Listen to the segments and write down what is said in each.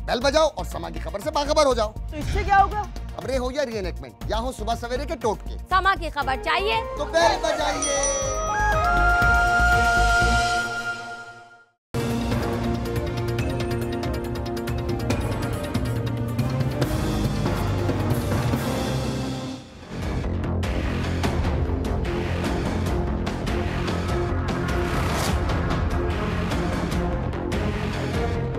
Bell बजाओ और समा की खबर से बाखबर हो जाओ। तो इससे क्या होगा? खबरें हो या रीएनएक्टमेंट या हो सुबह सवेरे के टोटके, समा की खबर चाहिए तो बेल बजाइए।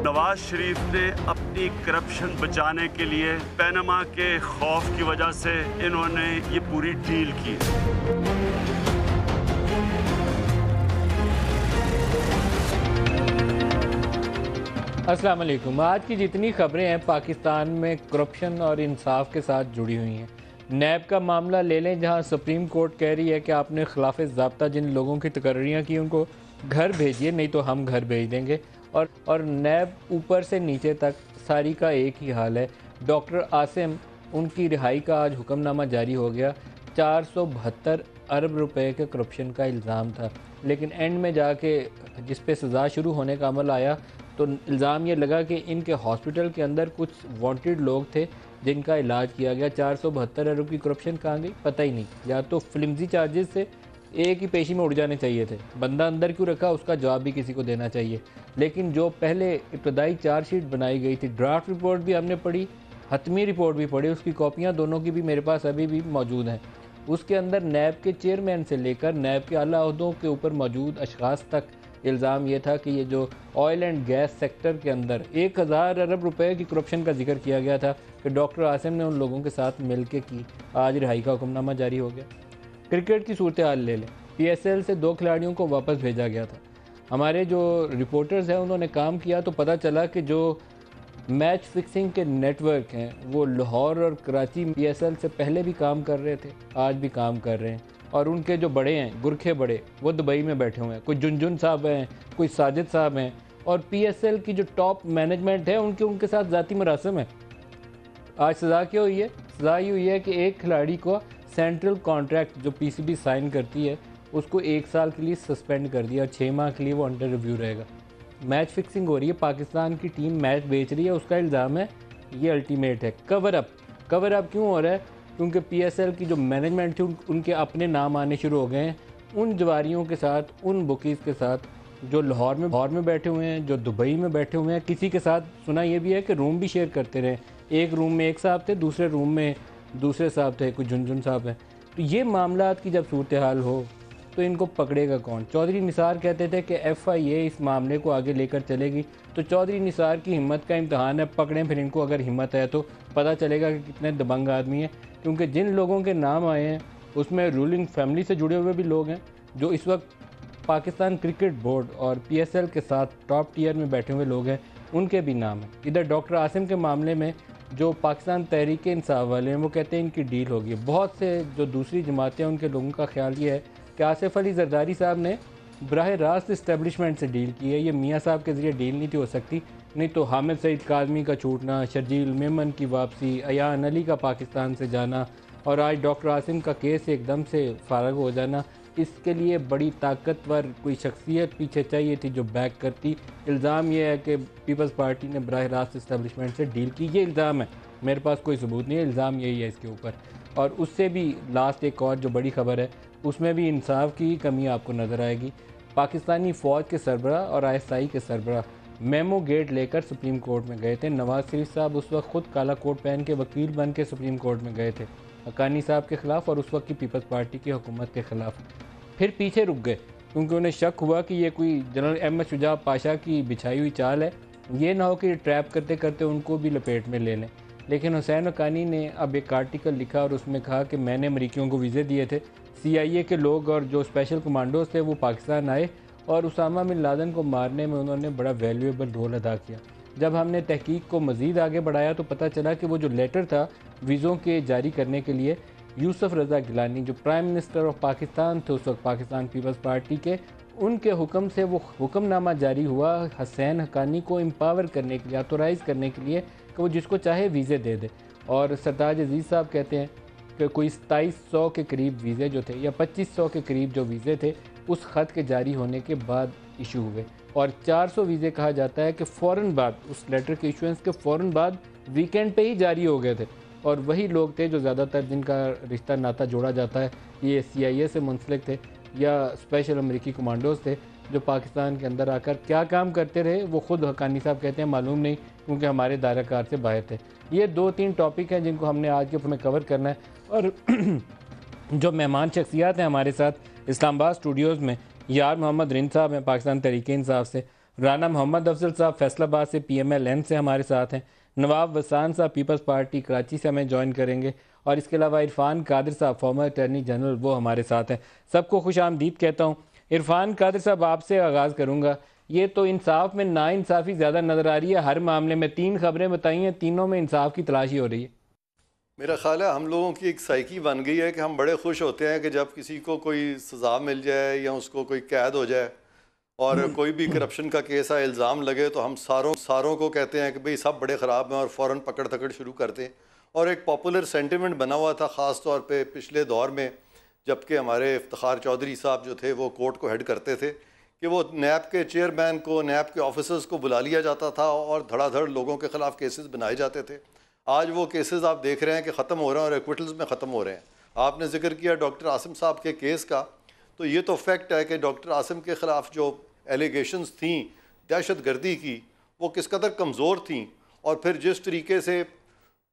नवाज शरीफ ने अपनी करप्शन बचाने के लिए पैनामा के खौफ की वजह से इन्होंने ये पूरी डील की। अस्सलाम वालेकुम। आज की जितनी खबरें हैं पाकिस्तान में करप्शन और इंसाफ के साथ जुड़ी हुई हैं। नैब का मामला ले लें, जहां सुप्रीम कोर्ट कह रही है कि आपने खिलाफ ज़ाब्ता जिन लोगों की तकर्रियाँ की उनको घर भेजिए, नहीं तो हम घर भेज देंगे। और नैब ऊपर से नीचे तक सारी का एक ही हाल है। डॉक्टर आसिम, उनकी रिहाई का आज हुक्मनामा जारी हो गया। 472 अरब रुपए के करप्शन का इल्ज़ाम था, लेकिन एंड में जाके जिस पे सज़ा शुरू होने का अमल आया तो इल्ज़ाम ये लगा कि इनके हॉस्पिटल के अंदर कुछ वांटेड लोग थे जिनका इलाज किया गया। 472 अरब की करप्शन कहाँ गई पता ही नहीं। या तो फ्लिमजी चार्जेस से एक ही पेशी में उड़ जाने चाहिए थे, बंदा अंदर क्यों रखा उसका जवाब भी किसी को देना चाहिए। लेकिन जो पहले इब्तदाई चार्जशीट बनाई गई थी, ड्राफ्ट रिपोर्ट भी हमने पढ़ी, हतमी रिपोर्ट भी पढ़ी, उसकी कॉपियाँ दोनों की भी मेरे पास अभी भी मौजूद हैं। उसके अंदर नैब के चेयरमैन से लेकर नैब के आला ओहदों के ऊपर मौजूद अशखास तक इल्ज़ाम ये था कि ये जो ऑयल एंड गैस सेक्टर के अंदर 1000 अरब रुपए की करप्शन का जिक्र किया गया था कि डॉक्टर आसिम ने उन लोगों के साथ मिल के की। आज रिहाई का हुक्मनामा जारी हो गया। क्रिकेट की सूरत हाल ले लें। PSL से 2 खिलाड़ियों को वापस भेजा गया था। हमारे जो रिपोर्टर्स हैं उन्होंने काम किया तो पता चला कि जो मैच फिक्सिंग के नेटवर्क हैं वो लाहौर और कराची PSL से पहले भी काम कर रहे थे, आज भी काम कर रहे हैं। और उनके जो बड़े हैं, गुरखे बड़े, वो दुबई में बैठे हुए हैं। कोई जुनजुन साहब हैं, कोई साजिद साहब हैं। और PSL की जो टॉप मैनेजमेंट है उनके साथ ज़ाती मरासम है। आज सज़ा क्या हुई है? सज़ा ये हुई है कि एक खिलाड़ी को सेंट्रल कॉन्ट्रैक्ट जो PCB साइन करती है उसको 1 साल के लिए सस्पेंड कर दिया और 6 माह के लिए वो अंडर रिव्यू रहेगा। मैच फिक्सिंग हो रही है, पाकिस्तान की टीम मैच बेच रही है, उसका इल्ज़ाम है। ये अल्टीमेट है। कवर अप क्यों हो रहा है? क्योंकि PSL की जो मैनेजमेंट थी उनके अपने नाम आने शुरू हो गए हैं उन जवारियों के साथ, उन बुकीज़ के साथ जो लाहौर में बैठे हुए हैं, जो दुबई में बैठे हुए हैं। किसी के साथ सुना ये भी है कि रूम भी शेयर करते रहे। एक रूम में एक साहब थे, दूसरे रूम में दूसरे साहब थे, कोई झुनझुन साहब हैं। तो ये मामलात की जब सूरत हाल हो तो इनको पकड़ेगा कौन? चौधरी निसार कहते थे कि FIA इस मामले को आगे लेकर चलेगी। तो चौधरी निसार की हिम्मत का इम्तहान है। पकड़ें फिर इनको, अगर हिम्मत है तो पता चलेगा कि कितने दबंग आदमी हैं। क्योंकि जिन लोगों के नाम आए हैं उसमें रूलिंग फैमिली से जुड़े हुए भी लोग हैं जो इस वक्त पाकिस्तान क्रिकेट बोर्ड और PSL के साथ टॉप टियर में बैठे हुए लोग हैं, उनके भी नाम हैं। इधर डॉक्टर आसिम के मामले में जो पाकिस्तान तहरीक इंसाफ वाले हैं वो कहते हैं इनकी डील होगी। बहुत से जो दूसरी जमातें उनके लोगों का ख्याल ये है कि आसिफ अली जरदारी साहब ने बराह रास्त इस्टेब्लिशमेंट से डील की है। ये मियाँ साहब के ज़रिए डील नहीं थी हो सकती, नहीं तो हामिद सईद काज़मी का छूटना, शर्जील मेमन की वापसी, अयान अली का पाकिस्तान से जाना और आज डॉक्टर आसिम का केस एकदम से फ़ारग हो जाना, इसके लिए बड़ी ताकतवर कोई शख्सियत पीछे चाहिए थी जो बैक करती। इल्ज़ाम यह है कि पीपल्स पार्टी ने बराह रास्त इस्टेब्लिशमेंट से डील की। ये इल्ज़ाम है, मेरे पास कोई सबूत नहीं है, इल्ज़ाम यही है इसके ऊपर। और उससे भी लास्ट एक और जो बड़ी खबर है उसमें भी इंसाफ की कमी आपको नज़र आएगी। पाकिस्तानी फ़ौज के सरबरा और ISI के सरबरा मेमो गेट लेकर सुप्रीम कोर्ट में गए थे। नवाज शरीफ साहब उस वक्त ख़ुद काला कोट पहन के वकील बन के सुप्रीम कोर्ट में गए थे हक्कानी साहब के ख़िलाफ़ और उस वक्त की पीपल्स पार्टी की हुकूमत के ख़िलाफ़। फिर पीछे रुक गए क्योंकि उन्हें शक हुआ कि ये कोई जनरल अहमद शुजा पाशा की बिछाई हुई चाल है, ये ना हो कि ट्रैप करते करते उनको भी लपेट में ले लें। लेकिन हुसैन हक्कानी ने अब एक आर्टिकल लिखा और उसमें कहा कि मैंने अमरीकियों को वीज़े दिए थे, CIA के लोग और जो स्पेशल कमांडोज थे वो पाकिस्तान आए और उसामा बिन लादेन को मारने में उन्होंने बड़ा वैल्यूएबल रोल अदा किया। जब हमने तहकीक को मज़ीद आगे बढ़ाया तो पता चला कि वो जो लेटर था वीज़ों के जारी करने के लिए, यूसुफ रज़ा गिलानी जो प्राइम मिनिस्टर ऑफ पाकिस्तान थे उस वक्त पाकिस्तान पीपल्स पार्टी के, उनके हुक्म से वो हुक्मनामा जारी हुआ हुसैन हक्कानी को एम्पावर करने के लिए, ऑथोराइज़ करने के लिए कि वो जिसको चाहे वीज़े दे दे। और सरताज अजीज़ साहब कहते हैं कि कोई 2700 के करीब वीज़े जो थे या 2500 के करीब जो वीज़े थे उस ख़त के जारी होने के बाद इशू हुए। और 400 वीज़े कहा जाता है कि फ़ौरन बाद, उस लेटर के इशुएंस के फ़ौरन बाद वीकेंड पे ही जारी हो गए थे। और वही लोग थे जो ज़्यादातर जिनका रिश्ता नाता जोड़ा जाता है, ये CIA से मुंसलिक थे या स्पेशल अमेरिकी कमांडोज थे जो पाकिस्तान के अंदर आकर क्या काम करते रहे वो ख़ुद हक़ानी साहब कहते हैं मालूम नहीं, क्योंकि हमारे दायरा कार से बाहर थे। ये 2-3 टॉपिक हैं जिनको हमने आज के में कवर करना है। और जो मेहमान शख्सियात हैं हमारे साथ इस्लामाबाद स्टूडियोज़ में, यार मोहम्मद रिंद साहब हैं पाकिस्तान तहरीक इंसाफ से, राना मोहम्मद अफजल साहब फैसलाबाद से PMLN से हमारे साथ हैं, नवाब वसान साहब पीपल्स पार्टी कराची से हमें ज्वाइन करेंगे, और इसके अलावा इरफान कादिर साहब फॉर्मर अटर्नी जनरल वो हमारे साथ हैं। सबको खुश आमदीद कहता हूँ। इरफान कादिर साहब आपसे आगाज़ करूँगा। ये तो इंसाफ में नाइंसाफ़ी ज़्यादा नज़र आ रही है हर मामले में। 3 खबरें बताई हैं, तीनों में इंसाफ की तलाशी हो रही है। मेरा ख्याल है हम लोगों की एक साइकी बन गई है कि हम बड़े खुश होते हैं कि जब किसी को कोई सज़ा मिल जाए या उसको कोई कैद हो जाए और कोई भी करप्शन का केस है, इल्ज़ाम लगे, तो हम सारों को कहते हैं कि भाई सब बड़े ख़राब हैं और फ़ौरन पकड़ तकड़ शुरू करते हैं। और एक पॉपुलर सेंटिमेंट बना हुआ था ख़ास तौर पे पिछले दौर में, जबकि हमारे इफ्तिखार चौधरी साहब जो थे वो कोर्ट को हेड करते थे, कि वो नैब के चेयरमैन को, नैब के ऑफिसर्स को बुला लिया जाता था और धड़ाधड़ लोगों के ख़िलाफ़ केसेस बनाए जाते थे। आज वो केसेस आप देख रहे हैं कि ख़त्म हो रहे हैं और एक्विटल्स में ख़त्म हो रहे हैं। आपने जिक्र किया डॉक्टर आसिम साहब के केस का, तो ये तो फैक्ट है कि डॉक्टर आसिम के ख़िलाफ़ जो एलिगेशंस थी दहशत गर्दी की, वो किस कदर कमज़ोर थी, और फिर जिस तरीके से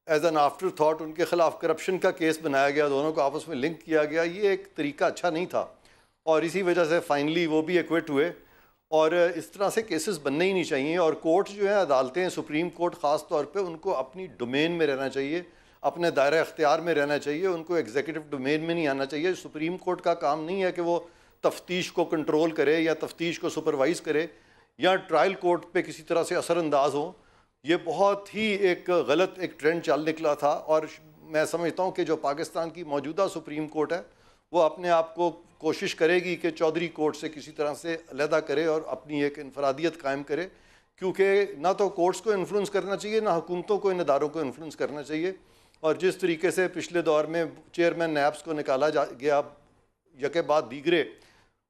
एज एन आफ्टर थाट उनके ख़िलाफ़ करप्शन का केस बनाया गया, दोनों को आपस में लिंक किया गया, ये एक तरीका अच्छा नहीं था। और इसी वजह से फाइनली वो भी एक्विट हुए। और इस तरह से केसेस बनने ही नहीं चाहिए। और कोर्ट जो है, अदालतें, सुप्रीम कोर्ट ख़ास तौर पे, उनको अपनी डोमेन में रहना चाहिए, अपने दायरा अख्तियार में रहना चाहिए, उनको एग्जीक्यूटिव डोमेन में नहीं आना चाहिए। सुप्रीम कोर्ट का काम नहीं है कि वो तफ्तीश को कंट्रोल करे या तफ्तीश को सुपरवाइज़ करे या ट्रायल कोर्ट पे किसी तरह से असरअंदाज हो। ये बहुत ही एक गलत एक ट्रेंड चल निकला था। और मैं समझता हूँ कि जो पाकिस्तान की मौजूदा सुप्रीम कोर्ट है, वो अपने आप को कोशिश करेगी कि चौधरी कोर्ट से किसी तरह से अलहदा करे और अपनी एक इनफरादियत कायम करे, क्योंकि ना तो कोर्ट्स को इन्फ्लुएंस करना चाहिए, ना हुकूमतों को, इन इदारों को इन्फ्लुएंस करना चाहिए। और जिस तरीके से पिछले दौर में चेयरमैन नैब्स को निकाला गया यके बाद दीगरे,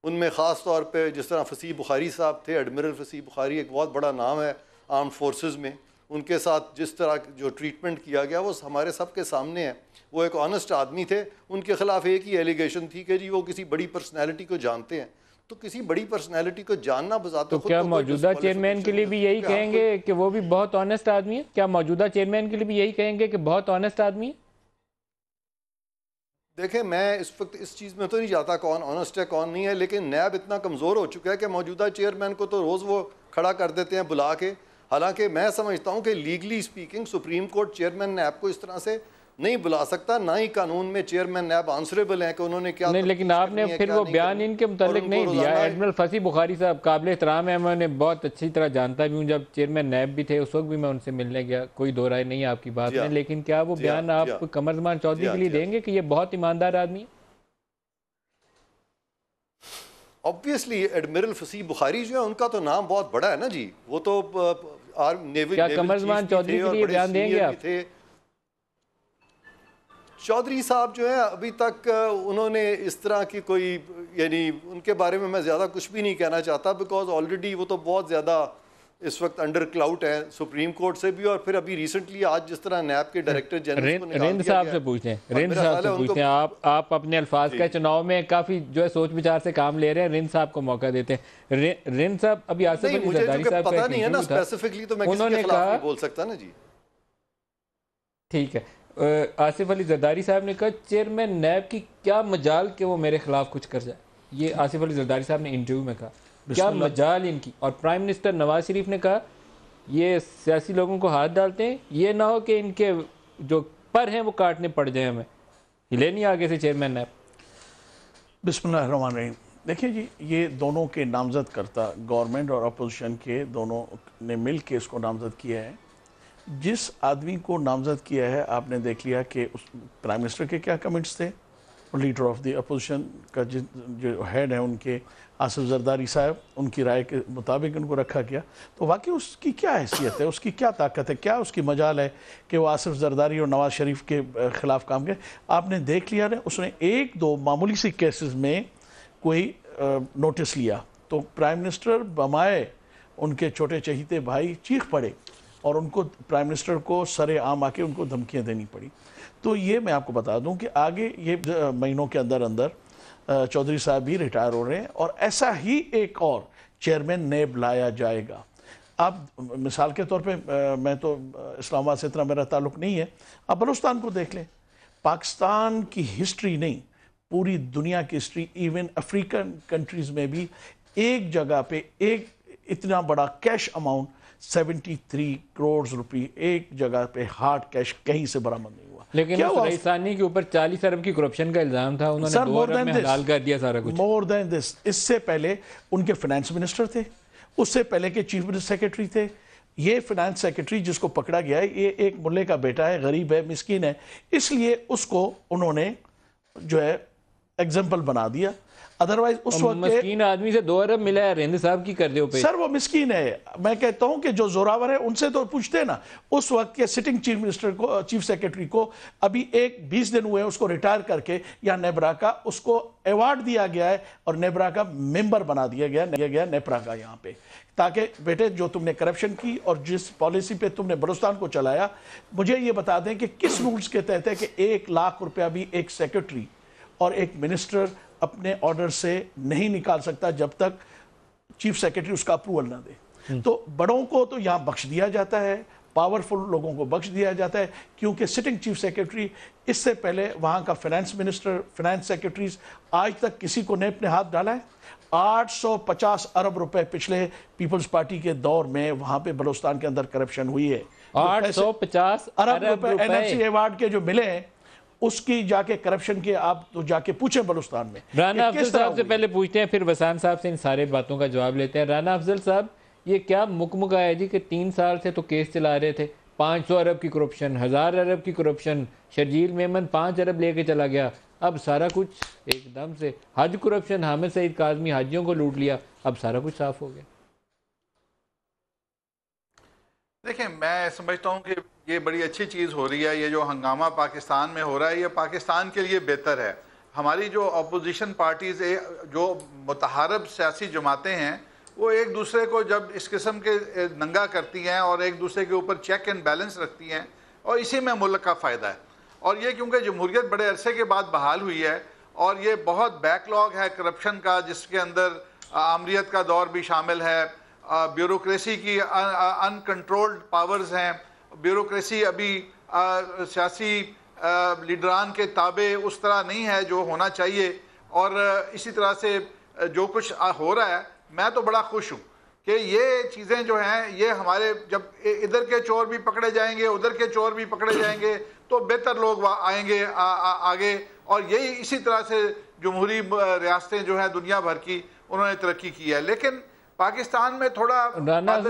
उनमें ख़ास तौर पे जिस तरह फसीह बुखारी साहब थे, एडमिरल फसीह बुखारी एक बहुत बड़ा नाम है आर्म फोर्सेस में, उनके साथ जिस तरह जो ट्रीटमेंट किया गया वो हमारे सब के सामने है। वो एक ऑनेस्ट आदमी थे, उनके ख़िलाफ़ एक ही एलिगेशन थी कि जी वो किसी बड़ी पर्सनैलिटी को जानते हैं। तो किसी बड़ी पर्सनैलिटी को जानना बजाते, तो क्या मौजूदा चेयरमैन के लिए भी यही कहेंगे कि वो भी बहुत ऑनेस्ट आदमी है? क्या मौजूदा चेयरमैन के लिए भी यही कहेंगे कि बहुत ऑनेस्ट आदमी है? देखें, मैं इस वक्त इस चीज़ में तो नहीं जाता कौन ऑनेस्ट है कौन नहीं है, लेकिन नैब इतना कमज़ोर हो चुका है कि मौजूदा चेयरमैन को तो रोज़ वो खड़ा कर देते हैं बुला के। हालांकि मैं समझता हूं कि legally speaking Supreme Court chairman NAB को इस तरह से नहीं बुला सकता, ना ही कानून में चेयरमैन नैब आंसरेबल हैं कि उन्होंने क्या नहीं। लेकिन आपने फिर वो बयान इनके मुतालिक नहीं दिया। एडमिरल फसीह बुखारी साहब काबिल एहतराम है, मैं उन्हें बहुत अच्छी तरह जानता भी हूँ। जब चेयरमैन नैब भी थे उस वक्त भी मैं उनसे मिलने गया, कोई दो राय नहीं आपकी बात में। लेकिन क्या वो बयान आप कमरजमान चौधरी के लिए देंगे कि ये बहुत ईमानदार आदमी है? ऑब्वियसली एडमिरल फसीह बुखारी जो है उनका तो नाम बहुत बड़ा है ना जी। वो तो नेवी, क्या कमरजमान चौधरी के लिए बयान देंगे आप? चौधरी साहब जो है अभी तक उन्होंने इस तरह की कोई, यानी उनके बारे में मैं ज़्यादा कुछ भी नहीं कहना चाहता, बिकॉज ऑलरेडी वो तो बहुत ज़्यादा इस वक्त अंडर क्लाउड है सुप्रीम कोर्ट से भी, और फिर अभी रिसेंटली आज जिस तरह नैब के डायरेक्टर जनरल रिंद साहब से पूछते हैं, रिंद साहब से पूछते हैं। आप अपने अल्फाज का चुनाव में काफ़ी जो है सोच विचार से काम ले रहे हैं, रिंद साहब को मौका देते हैं। रिंद साहब अभी आसिफ अली जरदारी साहब पता नहीं है ना स्पेसिफिकली, तो मैं किसी के खिलाफ नहीं बोल सकता ना जी। ठीक है, आसिफ अली जरदारी साहब ने कहा चेयरमैन नैब की क्या मजाल कि वो मेरे खिलाफ कुछ कर जाए। ये आसिफ अली जरदारी साहब ने इंटरव्यू में कहा, क्या मजाल इनकी। और प्राइम मिनिस्टर नवाज शरीफ ने कहा ये सियासी लोगों को हाथ डालते हैं, ये ना हो कि इनके जो पर हैं वो काटने पड़ जाए, हमें हिले नहीं आगे से चेयरमैन नैब। बिस्मिल्लाहिर्रहमानिर्रहीम। देखिए जी, ये दोनों के नामजद करता गवर्नमेंट और अपोजिशन के दोनों ने मिल के इसको नामजद किया है। जिस आदमी को नामजद किया है आपने देख लिया कि उस प्राइम मिनिस्टर के क्या कमेंट्स थे, लीडर ऑफ द अपोजिशन का जो हेड है उनके आसिफ जरदारी साहब, उनकी राय के मुताबिक उनको रखा गया। तो वाकई उसकी क्या हैसियत है, उसकी क्या ताकत है, क्या उसकी मजाल है कि वो आसिफ जरदारी और नवाज शरीफ के ख़िलाफ़ काम करे। आपने देख लिया ना, उसने एक दो मामूली सी केसेस में कोई नोटिस लिया तो प्राइम मिनिस्टर बमाए उनके छोटे चहीते भाई चीख पड़े और उनको प्राइम मिनिस्टर को सरे आम आके उनको धमकियां देनी पड़ी। तो ये मैं आपको बता दूं कि आगे ये महीनों के अंदर अंदर चौधरी साहब भी रिटायर हो रहे हैं और ऐसा ही एक और चेयरमैन नेब लाया जाएगा। आप मिसाल के तौर पे मैं तो इस्लामाबाद से इतना मेरा ताल्लुक नहीं है, आप बलूचिस्तान को देख लें। पाकिस्तान की हिस्ट्री नहीं, पूरी दुनिया की हिस्ट्री, इवन अफ्रीकन कंट्रीज़ में भी एक जगह पे एक इतना बड़ा कैश अमाउंट 73 करोड़ रुपए एक जगह पे हार्ड कैश कहीं से बरामद नहीं हुआ। लेकिन रईसानी के ऊपर 40 अरब की करप्शन का इल्जाम था, उन्होंने 2 अरब में हलाल कर दिया सारा कुछ। मोर देन दिस, इससे पहले उनके फाइनेंस मिनिस्टर थे, उससे पहले के चीफ मिनिस्टर सेक्रेटरी थे। ये फाइनेंस सेक्रेटरी जिसको पकड़ा गया है, ये एक मुल्ले का बेटा है, गरीब है, मिस्कीन है, इसलिए उसको उन्होंने जो है एग्जाम्पल बना दिया। अदरवाइज उस वक्त मिस्कीन आदमी से 2 अरब मिला है, रेंद साहब की कर दो पे। सर वो मिस्कीन है, मैं कहता हूं कि जो जोरावर है उनसे तो पूछते ना। उस वक्त के सिटिंग चीफ मिनिस्टर को, चीफ सेक्रेटरी को अभी 20 दिन हुए उसको रिटायर करके यहाँ नेब्रा का उसको अवार्ड दिया गया है और नेब्रा का मेंबर बना दिया गया नेब्रा का यहाँ पे, ताकि बेटे जो तुमने करप्शन की और जिस पॉलिसी पे तुमने बलूचिस्तान को चलाया, मुझे ये बता दें कि किस रूल्स के तहत है कि 1 लाख रुपया भी एक सेक्रेटरी और एक मिनिस्टर अपने ऑर्डर से नहीं निकाल सकता जब तक चीफ सेक्रेटरी उसका अप्रूवल ना दे। तो बड़ों को तो यहाँ बख्श दिया जाता है, पावरफुल लोगों को बख्श दिया जाता है, क्योंकि सिटिंग चीफ सेक्रेटरी, इससे पहले वहाँ का फाइनेंस मिनिस्टर, फाइनेंस सेक्रेटरीज, आज तक किसी को ने अपने हाथ डाला है। 850 अरब रुपए पिछले पीपल्स पार्टी के दौर में वहाँ पे बलूचिस्तान के अंदर करप्शन हुई है। 850 अरब रुपए एनएफसी अवार्ड के जो मिले हैं उसकी जाके करप्शन के आप तो जाके पूछें बलूचिस्तान में। राना अफजल साहब से पहले पूछते हैं, फिर वसान साहब से इन सारे बातों का जवाब लेते हैं। राना अफजल साहब, ये क्या मुकमुका है जी कि 3 साल से तो केस चला रहे थे, 500 अरब की करप्शन, 1000 अरब की करप्शन, शर्जील मेमन 5 अरब लेके चला गया, अब सारा कुछ एकदम से हज करप्शन, हामिद सईद काज़मी हाजियों को लूट लिया, अब सारा कुछ साफ हो गया। देखिए, मैं समझता हूँ कि ये बड़ी अच्छी चीज़ हो रही है। ये जो हंगामा पाकिस्तान में हो रहा है, ये पाकिस्तान के लिए बेहतर है। हमारी जो अपोजिशन पार्टीज़, जो मुतहारब सियासी जमातें हैं, वो एक दूसरे को जब इस किस्म के नंगा करती हैं और एक दूसरे के ऊपर चेक एंड बैलेंस रखती हैं, और इसी में मुल्क का फ़ायदा है। और ये क्योंकि जमहूरियत बड़े अरसे के बाद बहाल हुई है और ये बहुत बैकलॉग है करप्शन का, जिसके अंदर आमरीत का दौर भी शामिल है, ब्यूरोक्रेसी की अनकंट्रोल्ड पावर्स हैं, ब्यूरोक्रेसी अभी सियासी लीडरान के ताबे उस तरह नहीं है जो होना चाहिए। और इसी तरह से जो कुछ हो रहा है, मैं तो बड़ा खुश हूँ कि ये चीज़ें जो हैं, ये हमारे जब इधर के चोर भी पकड़े जाएंगे, उधर के चोर भी पकड़े जाएंगे, तो बेहतर लोग आएंगे आगे। और यही इसी तरह से जमहूरी रियासतें जो हैं दुनिया भर की, उन्होंने तरक्की की है। लेकिन पाकिस्तान में थोड़ा आज़ाद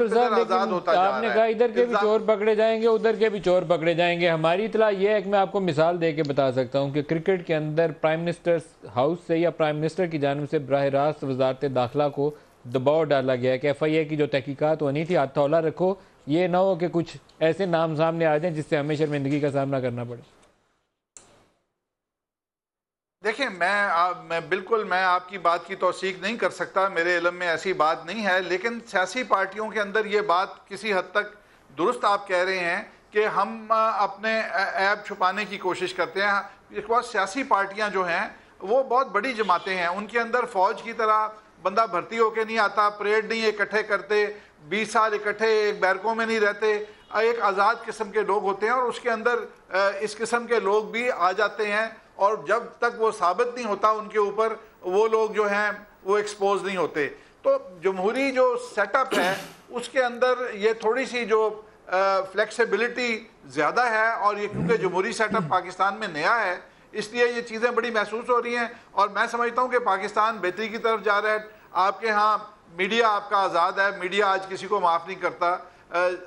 होता जा रहा है। आपने कहा इधर के भी चोर पकड़े जाएंगे, उधर के भी चोर पकड़े जाएंगे। हमारी इतला ये है कि मैं आपको मिसाल दे के बता सकता हूँ कि क्रिकेट के अंदर प्राइम मिनिस्टर हाउस से या प्राइम मिनिस्टर की जानिब से बराह रास्त वजारत दाखिला को दबाव डाला गया कि FIA की जो तहकीकात होनी थी, हथौला रखो, ये ना हो कि कुछ ऐसे नाम सामने आ जाएं जिससे हमें शर्मिंदगी का सामना करना पड़े। देखिए, मैं आपकी बात की तौसीक नहीं कर सकता, मेरे इल्म में ऐसी बात नहीं है। लेकिन सियासी पार्टियों के अंदर ये बात किसी हद तक दुरुस्त आप कह रहे हैं कि हम अपने ऐब छुपाने की कोशिश करते हैं। एक बात, सियासी पार्टियां जो हैं वो बहुत बड़ी जमातें हैं, उनके अंदर फ़ौज की तरह बंदा भर्ती होके नहीं आता, परेड नहीं इकट्ठे करते, 20 साल इकट्ठे एक बैरकों में नहीं रहते, एक आज़ाद किस्म के लोग होते हैं और उसके अंदर इस किस्म के लोग भी आ जाते हैं। और जब तक वो साबित नहीं होता उनके ऊपर, वो लोग जो हैं वो एक्सपोज नहीं होते। तो जमहूरी जो सेटअप है उसके अंदर ये थोड़ी सी जो फ्लेक्सिबिलिटी ज़्यादा है, और ये क्योंकि जमहूरी सेटअप पाकिस्तान में नया है, इसलिए ये चीज़ें बड़ी महसूस हो रही हैं। और मैं समझता हूँ कि पाकिस्तान बेहतरी की तरफ जा रहा है। आपके यहाँ मीडिया आपका आज़ाद है, मीडिया आज किसी को माफ़ नहीं करता,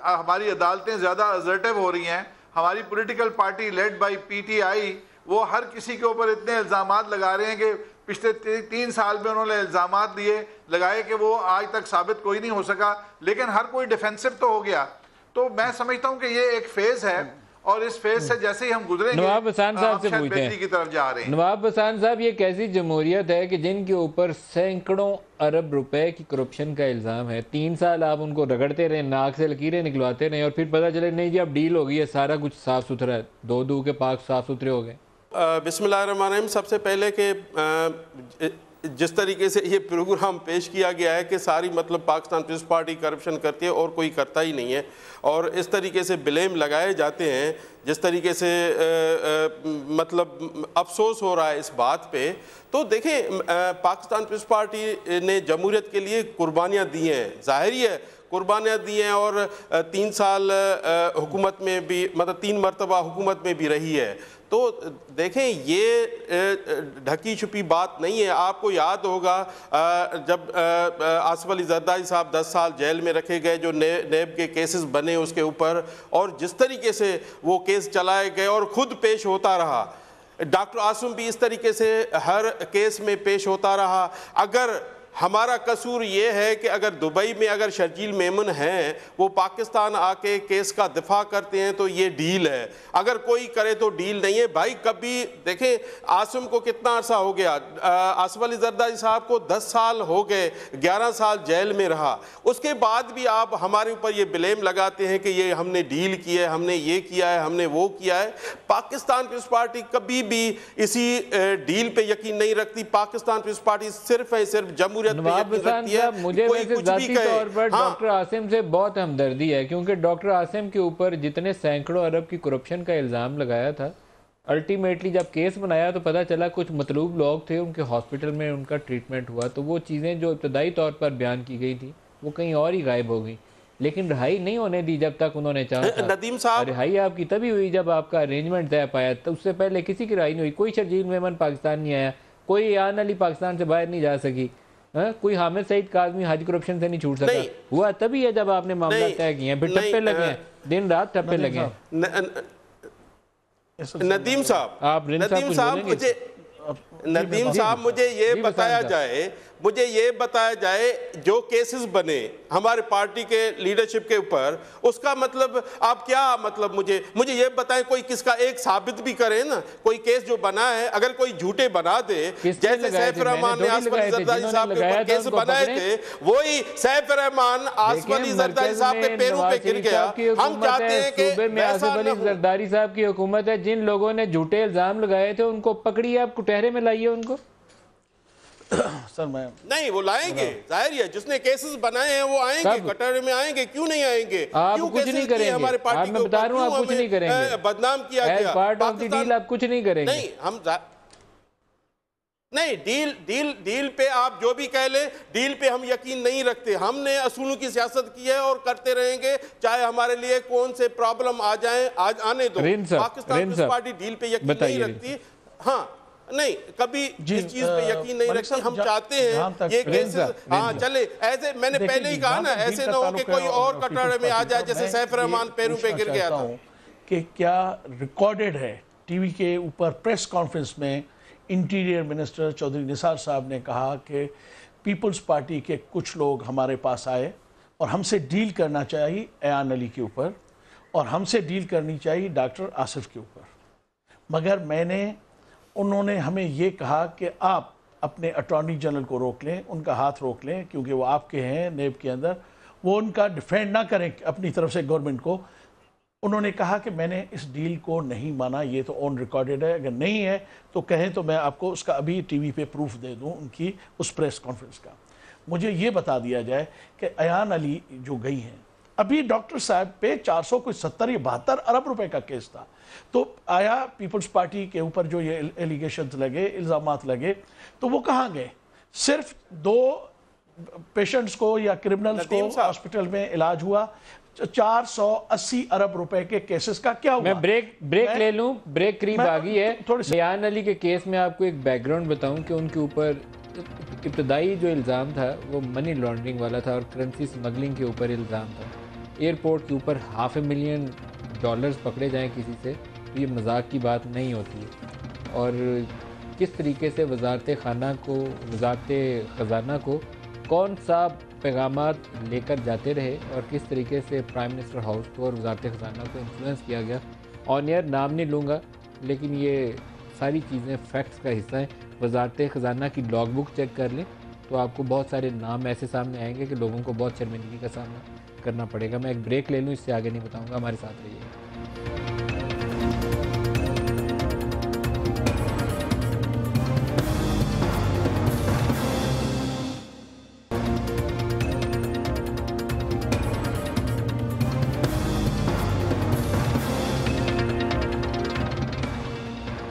हमारी अदालतें ज़्यादा असर्टिव हो रही हैं, हमारी political party led by PTI वो हर किसी के ऊपर इतने इल्ज़ामात लगा रहे हैं कि पिछले 3 साल में उन्होंने इल्ज़ामात लगाए कि वो आज तक साबित कोई नहीं हो सका, लेकिन हर कोई डिफेंसिव तो हो गया। तो मैं समझता हूँ कि ये एक फेज़ है और इस फेज से जैसे ही हम गुजरेंगे नवाब हसन साहब से शायद पूछते बेहतरी की तरफ जा रहे हैं। नवाब हसन साहब, ये कैसी जमहूरियत है कि जिनके ऊपर सैकड़ों अरब रुपए की करप्शन का इल्ज़ाम है, 3 साल आप उनको रगड़ते रहे, नाक से लकीरें निकलवाते रहे और फिर पता चले नहीं जी अब डील हो गई है, सारा कुछ साफ़ सुथरा है, 2 के पाक साफ़ सुथरे हो गए। बिस्मिल्लाहिर्रहमानिर्रहीम। सबसे पहले कि जिस तरीके से ये प्रोग्राम पेश किया गया है कि सारी मतलब पाकिस्तान पीपल्स पार्टी करप्शन करती है और कोई करता ही नहीं है, और इस तरीके से ब्लेम लगाए जाते हैं, जिस तरीके से मतलब अफसोस हो रहा है इस बात पे। तो देखें, पाकिस्तान पीपल्स पार्टी ने जमहूरियत के लिए कुर्बानियाँ दी हैं, ज़ाहिर है कुर्बानियाँ दी हैं, और 3 साल हुकूमत में भी मतलब 3 मरतबा हुकूमत में भी रही है। तो देखें, ये ढकी छुपी बात नहीं है। आपको याद होगा जब आसिफ अली जरदारी साहब 10 साल जेल में रखे गए, जो नेब के केसेस बने उसके ऊपर, और जिस तरीके से वो केस चलाए गए और ख़ुद पेश होता रहा। डॉक्टर आसिम भी इस तरीके से हर केस में पेश होता रहा। अगर हमारा कसूर ये है कि अगर दुबई में अगर शर्जील मेमन हैं, वो पाकिस्तान आके केस का दिफा करते हैं तो ये डील है, अगर कोई करे तो डील नहीं है भाई। कभी देखें, आसिम को कितना अरसा हो गया, आसिफ अली जरदारी साहब को 10 साल हो गए, 11 साल जेल में रहा, उसके बाद भी आप हमारे ऊपर ये ब्लेम लगाते हैं कि ये हमने डील की है, हमने ये किया है, हमने वो किया है। पाकिस्तान पीपल्स पार्टी कभी भी इसी डील पे यकीन नहीं रखती। पाकिस्तान पीपल्स पार्टी सिर्फ है सिर्फ जमहूरियत। नवाब हसन साहब, मुझे वैसे ज़ाती तौर पर डॉक्टर आसिम से बहुत हमदर्दी है, क्योंकि डॉक्टर आसिम के ऊपर जितने सैकड़ों अरब की करप्शन का इल्ज़ाम लगाया था, अल्टीमेटली जब केस बनाया तो पता चला कुछ मतलूब लोग थे, उनके हॉस्पिटल में उनका ट्रीटमेंट हुआ, तो वो चीज़ें जो इब्तदाई तौर पर बयान की गई थी वो कहीं और ही गायब हो गई। लेकिन रिहाई नहीं होने दी जब तक उन्होंने चाहा। नदीम साहब, रिहाई आपकी तभी हुई जब आपका अरेंजमेंट तय पाया, तो उससे पहले किसी की रिहाई नहीं हुई। कोई शर्जील मेमन पाकिस्तान नहीं आया, कोई यान अली पाकिस्तान से बाहर नहीं जा सकी, कोई हामिद सईद काज़मी हज करप्शन से नहीं छूट सका। हुआ तभी है जब आपने मामला तय किए, फिर टप्पे लगे हैं, दिन रात टप्पे लगे हैं। नदीम साहब, नदीम साहब मुझे ये बताया जाए जो केसेस बने हमारे पार्टी के लीडरशिप के ऊपर, उसका मतलब आप क्या मतलब मुझे ये बताएं, कोई किसका एक साबित भी करे ना, कोई केस जो बना है, अगर कोई झूठे बना दे, जैसे सैफ रहमान ने आसिफ अली जरदारी साहब के ऊपर केस बनाए थे, वही सैफ रहमान आसिफ अली जरदारी साहब के पैरों पे गिर गया। हम चाहते हैं कि आसिफ अली जरदारी साहब की हुकूमत है, जिन लोगों ने झूठे इल्जाम लगाए थे उनको पकड़िए, आप कुटहरे में लाइए उनको। सर मैं नहीं, वो लाएंगे, जाहिर है, जिसने केसेस बनाए हैं वो आएंगे, कटहरे में आएंगे, क्यों नहीं आएंगे? आप क्यों कुछ नहीं करेंगे, हमारे पार्टी मैं बता रहा हूँ आप कुछ नहीं करेंगे, बदनाम किया गया, पार्ट ऑफ द डील आप कुछ नहीं करेंगे। नहीं, हम नहीं, डील पे आप जो भी कह लें, डील पे हम यकीन नहीं रखते। हमने असूलों की सियासत की है और करते रहेंगे, चाहे हमारे लिए कौन से प्रॉब्लम आ जाए, आज आने दो। पाकिस्तान पीपल्स पार्टी डील पे यकीन नहीं रखती। हाँ, नहीं, कभी इस चीज पे यकीन नहीं रखती। हम चाहते हैं ये केसेस हाँ चले, ऐसे मैंने पहले ही कहा ना, ऐसे ना हो कि कोई और कटहरे में आ जाए जैसे सैफ रहमान पैरों पे गिर गया था। कि क्या रिकॉर्डेड है टीवी के ऊपर प्रेस कॉन्फ्रेंस में इंटीरियर मिनिस्टर चौधरी निसार साहब ने कहा कि पीपल्स पार्टी के कुछ लोग हमारे पास आए और हमसे डील करना चाहिए अयान अली के ऊपर, और हमसे डील करनी चाहिए डॉक्टर आसिफ के ऊपर, मगर उन्होंने हमें ये कहा कि आप अपने अटॉर्नी जनरल को रोक लें, उनका हाथ रोक लें, क्योंकि वो आपके हैं नेब के अंदर, वो उनका डिफेंड ना करें अपनी तरफ से गवर्नमेंट को। उन्होंने कहा कि मैंने इस डील को नहीं माना, ये तो ऑन रिकॉर्डेड है, अगर नहीं है तो कहें तो मैं आपको उसका अभी टीवी पे प्रूफ दे दूं उनकी उस प्रेस कॉन्फ्रेंस का। मुझे ये बता दिया जाए कि अयान अली जो गई हैं, अभी डॉक्टर साहब पे 470 या 72 अरब रुपए का केस था, तो आया पीपल्स पार्टी के ऊपर जो ये एलिगेशंस लगे, इल्ज़ामात लगे, तो वो कहाँ गए? सिर्फ 2 पेशेंट्स को या क्रिमिनल्स को हॉस्पिटल में इलाज हुआ, 480 अरब रुपए के केसेस का क्या हुआ? मैं ब्रेक ले लूं, ब्रेक करीब आ गई है। अयान अली के केस में आपको एक बैकग्राउंड बताऊं कि उनके ऊपर इब्तदाई जो इल्ज़ाम था वो मनी लॉन्ड्रिंग वाला था और करेंसी स्मगलिंग के ऊपर इल्ज़ाम था। एयरपोर्ट के ऊपर $500,000 पकड़े जाएं किसी से, तो ये मजाक की बात नहीं होती है। और किस तरीके से वजारत ख़जाना को कौन सा पैगामात लेकर जाते रहे और किस तरीके से प्राइम मिनिस्टर हाउस को और वजारत ख़जाना को इन्फ्लुएंस किया गया, ऑन एयर नाम नहीं लूँगा, लेकिन ये सारी चीज़ें फैक्ट्स का हिस्सा है। वजारत ख़जाना की लॉग बुक चेक कर लें तो आपको बहुत सारे नाम ऐसे सामने आएंगे कि लोगों को बहुत शर्मिंदगी का सामना करना पड़ेगा। मैं एक ब्रेक ले लूँ, इससे आगे नहीं बताऊँगा, हमारे साथ रहिए।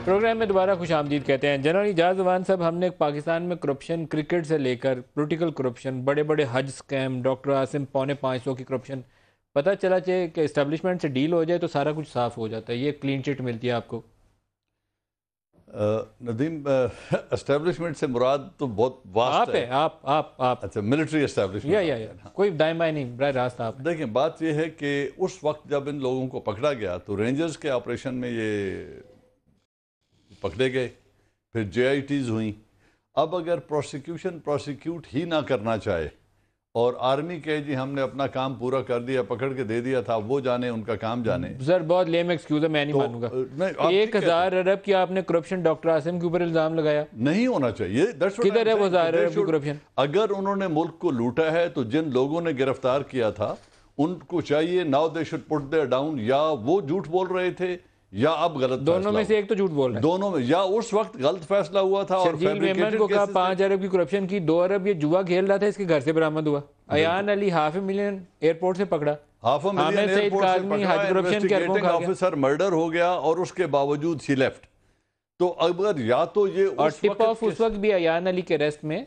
प्रोग्राम में दोबारा खुश आमदीद कहते हैं। जनरल इजाज़ जवान साहब, हमने पाकिस्तान में करप्शन, क्रिकेट से लेकर पॉलिटिकल करप्शन, बड़े बड़े हज स्कैम, डॉक्टर आसिम 525 की करप्शन, पता चला चाहिए कि इस्टेब्लिशमेंट से डील हो जाए तो सारा कुछ साफ़ हो जाता है, ये क्लीन चिट मिलती है आपको। नदीम, एस्टेब्लिशमेंट से मुराद तो बहुत वास्ट है। आप अच्छा, मिलिट्री एस्टेब्लिशमेंट या कोई दाएं बाएं नहीं, बराह रास्त आप देखें। बात यह है कि उस वक्त जब इन लोगों को पकड़ा गया तो रेंजर्स के ऑपरेशन में ये पकड़े गए, फिर JITs हुई। अब अगर प्रोसिक्यूट ही ना करना चाहे और आर्मी कहे जी हमने अपना काम पूरा कर दिया, पकड़ के दे दिया था, वो जाने, उनका काम जाने। सर बहुत लेम एक्सक्यूज है, मैं नहीं मानूंगा। 1000 अरब की आपने करप्शन डॉक्टर आसिम के ऊपर इल्जाम लगाया, नहीं होना चाहिए। किधर है वो 1000 अरब की करप्शन? अगर उन्होंने मुल्क को लूटा है तो जिन लोगों ने गिरफ्तार किया था उनको चाहिए now they should put their down, या वो झूठ बोल रहे थे या अब गलत, दोनों में से एक तो झूठ बोल रहा है। दोनों में, या उस वक्त गलत फैसला हुआ था और मेमन को कहा 5 अरब की करप्शन की, 2 अरब ये जुआ खेल रहा था, इसके घर से बरामद हुआ। अयान अली $500,000 एयरपोर्ट से पकड़ा, ऑफिसर मर्डर हो गया और उसके बावजूद शी लेफ्ट। तो अगर या तो ये टिप ऑफ उस वक्त भी अयान अली के अरेस्ट में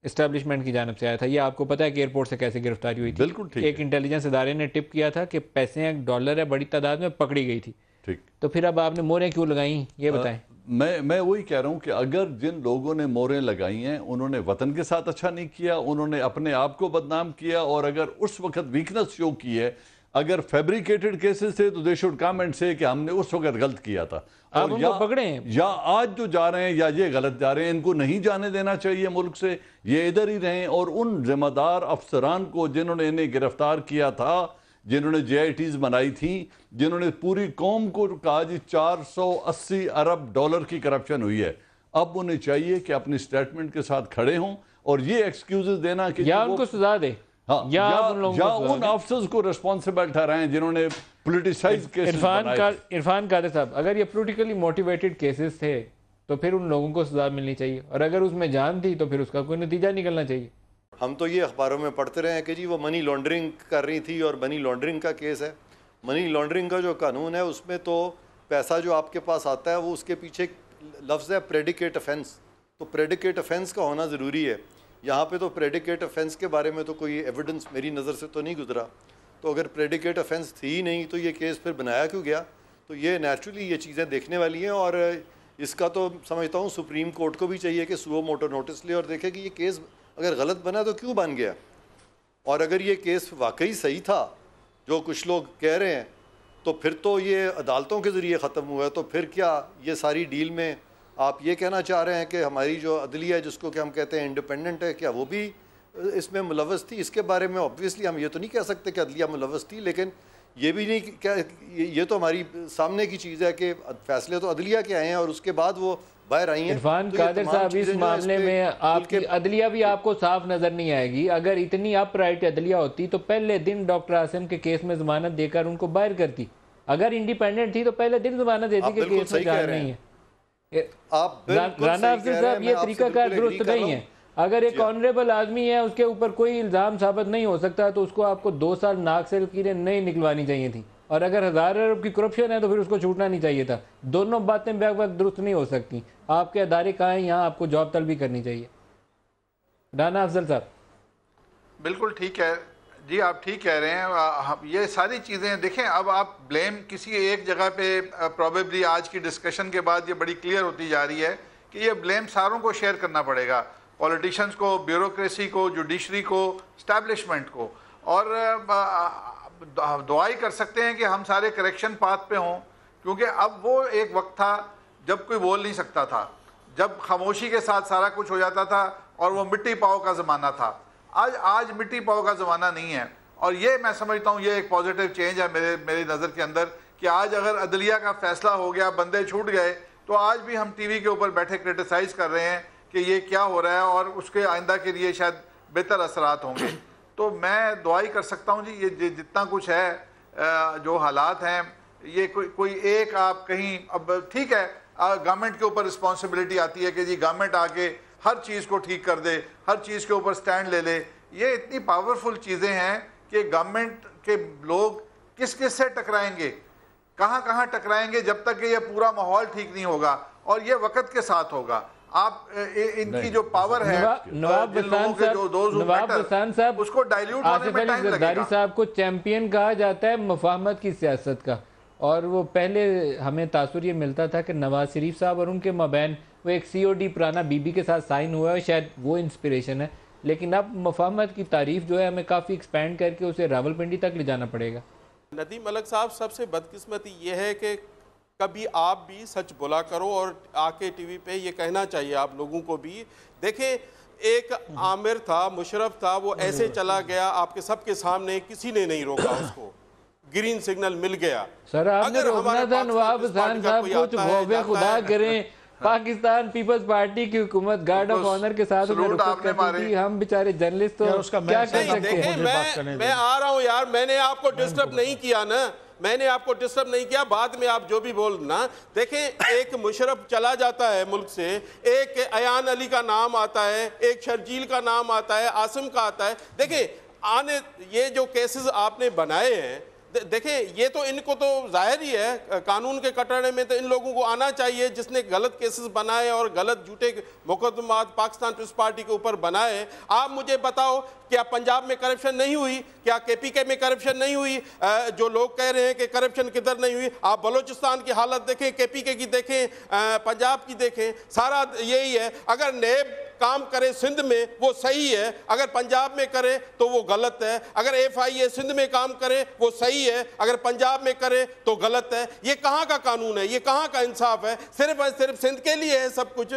एस्टेब्लिशमेंट की जानब से आया था। ये आपको पता है कि एयरपोर्ट से कैसे गिरफ्तारी हुई थी? बिल्कुल ठीक। एक इंटेलिजेंस इदारे ने टिप किया था कि पैसे हैं, डॉलर है, बड़ी तादाद में पकड़ी गई थी। ठीक, तो फिर अब आपने मोहरें क्यों लगाई, ये बताएं। मैं वही कह रहा हूं कि अगर जिन लोगों ने मोहरें लगाई हैं उन्होंने वतन के साथ अच्छा नहीं किया, उन्होंने अपने आप को बदनाम किया, और अगर उस वक्त वीकनेस शो की है, अगर फैब्रिकेटेड केसेस थे तो दे शुड कम एंड से कि हमने उस वक्त गलत किया था, और या पकड़े हैं, या आज जो जा रहे हैं या ये गलत जा रहे हैं, इनको नहीं जाने देना चाहिए मुल्क से, ये इधर ही रहें। और उन जिम्मेदार अफसरान को जिन्होंने इन्हें गिरफ्तार किया था, जिन्होंने JITs बनाई थी, जिन्होंने पूरी कौम को कहा जी 480 अरब डॉलर की करप्शन हुई है, अब उन्हें चाहिए कि अपनी स्टेटमेंट के साथ खड़े हों और ये एक्सक्यूजेस देना कि या उनको सजा दे, हाँ, या उन अफसर्स को रिस्पॉन्सिबल ठहराएं जिन्होंने पोलिटिसाइज केसेस बनाए। इरफान कादर साहब, अगर ये पोलिटिकली मोटिवेटेड केसेस थे तो फिर उन लोगों को सजा मिलनी चाहिए, और अगर उसमें जान थी तो फिर उसका कोई नतीजा निकलना चाहिए। हम तो ये अखबारों में पढ़ते रहे हैं कि जी वो मनी लॉन्ड्रिंग कर रही थी और मनी लॉन्ड्रिंग का केस है। मनी लॉन्ड्रिंग का जो कानून है उसमें तो पैसा जो आपके पास आता है वो उसके पीछे लफ्ज़ है प्रेडिकेट ऑफेंस, तो प्रेडिकेट ऑफेंस का होना ज़रूरी है। यहाँ पे तो प्रेडिकेट ऑफेंस के बारे में तो कोई एविडेंस मेरी नज़र से तो नहीं गुजरा, तो अगर प्रेडिकेट ऑफेंस थी ही नहीं तो ये केस फिर बनाया क्यों गया? तो ये नेचुरली ये चीज़ें देखने वाली हैं, और इसका तो समझता हूँ सुप्रीम कोर्ट को भी चाहिए कि सुओ मोटो नोटिस ले और देखे कि ये केस अगर गलत बना तो क्यों बन गया, और अगर ये केस वाकई सही था जो कुछ लोग कह रहे हैं तो फिर तो ये अदालतों के ज़रिए ख़त्म हुआ है। तो फिर क्या ये सारी डील में आप ये कहना चाह रहे हैं कि हमारी जो अदलिया है जिसको कि हम कहते हैं इंडिपेंडेंट है, क्या वो भी इसमें मुलव्वस थी? इसके बारे में ऑब्वियसली हम ये तो नहीं कह सकते कि अदलिया मुलव्वस थी, लेकिन ये भी नहीं क्या, ये तो हमारी सामने की चीज़ है कि फैसले तो अदलिया के आए हैं और उसके बाद वो बाहर आई हैं। इरफान कादर साहब, इस मामले में आपकी अदलिया भी आपको साफ नजर नहीं आएगी। अगर इतनी अपराइट अदलिया होती तो पहले दिन डॉक्टर आसिम के केस में जमानत देकर उनको बाहर करती। अगर इंडिपेंडेंट थी तो पहले दिन जमानत देती कि केस में जान नहीं है। राना अफजल साहब, ये तरीकाकार दुरुस्त नहीं है। अगर एक ऑनरेबल आदमी है उसके ऊपर कोई इल्ज़ाम साबित नहीं हो सकता तो उसको आपको 2 साल नाक से लकीरें नहीं निकलवानी चाहिए थी, और अगर 1000 अरब की करप्शन है तो फिर उसको छूटना नहीं चाहिए था। दोनों बातें बैक वक्त दुरुस्त नहीं हो सकती। आपके अदारे कहाँ हैं, यहाँ आपको जॉब तलब भी करनी चाहिए। राना अफजल साहब, बिल्कुल ठीक है जी, आप ठीक कह रहे हैं। ये सारी चीज़ें देखें, अब आप ब्लेम किसी एक जगह पे प्रॉबेबली आज की डिस्कशन के बाद ये बड़ी क्लियर होती जा रही है कि ये ब्लेम सारों को शेयर करना पड़ेगा, पॉलिटिशियंस को, ब्यूरोक्रेसी को, जुडिशरी को, स्टैब्लिशमेंट को, और दुआई कर सकते हैं कि हम सारे करेक्शन पाथ पे हों, क्योंकि अब वो एक वक्त था जब कोई बोल नहीं सकता था, जब खामोशी के साथ सारा कुछ हो जाता था और वो मिट्टी पाव का ज़माना था। आज मिट्टी पाव का ज़माना नहीं है, और ये मैं समझता हूँ ये एक पॉजिटिव चेंज है मेरी नज़र के अंदर कि आज अगर अदलिया का फैसला हो गया, बंदे छूट गए, तो आज भी हम टीवी के ऊपर बैठे क्रिटिसाइज कर रहे हैं कि ये क्या हो रहा है और उसके आइंदा के लिए शायद बेहतर असरात होंगे। तो मैं दुआ ही कर सकता हूँ जी, ये जितना कुछ है, जो हालात हैं, ये कोई एक आप कहीं, अब ठीक है गवर्नमेंट के ऊपर रिस्पॉन्सिबिलिटी आती है कि जी गवर्नमेंट आके हर चीज़ को ठीक कर दे, हर चीज़ के ऊपर स्टैंड ले ले। ये इतनी पावरफुल चीज़ें हैं कि गवर्नमेंट के लोग किस किस से टकराएंगे, कहाँ कहाँ टकराएंगे, जब तक कि ये पूरा माहौल ठीक नहीं होगा, और ये वक्त के साथ होगा। आप इनकी जो पावर है, नवाब बसान साहब, उसको डाइल्यूट होने में टाइम लगेगा। साहब को चैंपियन कहा जाता है मुफाहमत की सियासत का, और वो पहले हमें तासुर ये मिलता था कि नवाज शरीफ साहब और उनके मबैन वो एक COD पुराना बीबी के साथ साइन हुआ है, शायद वो इंस्पिरेशन है। लेकिन अब मुफाहमत की तारीफ जो है हमें काफ़ी एक्सपेंड करके उसे रावलपिंडी तक ले जाना पड़ेगा। नदीम मलिक साहब, सबसे बदकिस्मती ये है कि कभी आप भी सच बोला करो, और आके टीवी पे ये कहना चाहिए आप लोगों को भी। देखें, एक आमिर था, मुशर्रफ था, वो ऐसे चला गया आपके सबके सामने, किसी ने नहीं रोका उसको, ग्रीन सिग्नल मिल गया। सर आपने रोकना था नवाब बसान साहब को, तो खुदा करें पाकिस्तान पीपल्स पार्टी की हुकूमत गार्ड ऑफ ऑनर के साथ करती थी, हम बेचारे जर्नलिस्ट तो क्या कर सकते हैं। मैं आ रहा हूँ यार, मैंने आपको डिस्टर्ब नहीं किया ना, मैंने आपको डिस्टर्ब नहीं किया, बाद में आप जो भी बोलना। देखें, एक मुशर्रफ चला जाता है मुल्क से, एक अयान अली का नाम आता है, एक शर्जील का नाम आता है, आसिम का आता है। देखें, ये जो केसेस आपने बनाए हैं, देखें ये तो इनको तो जाहिर ही है कानून के कटड़े में तो इन लोगों को आना चाहिए, जिसने गलत केसेस बनाए और गलत झूठे मुकदमात पाकिस्तान पीपल्स पार्टी के ऊपर बनाए। आप मुझे बताओ, क्या पंजाब में करप्शन नहीं हुई? क्या KPK में करप्शन नहीं हुई? जो लोग कह रहे हैं कि करप्शन किधर नहीं हुई, आप बलोचिस्तान की हालत देखें, KPK की देखें, पंजाब की देखें, सारा यही है। अगर नेब काम करे सिंध में वो सही है, अगर पंजाब में करे तो वो गलत है। अगर FIA सिंध में काम करे वो सही है, अगर पंजाब में करे तो गलत है। ये कहाँ का कानून है? ये कहाँ का इंसाफ है? सिर्फ सिंध के लिए है सब कुछ।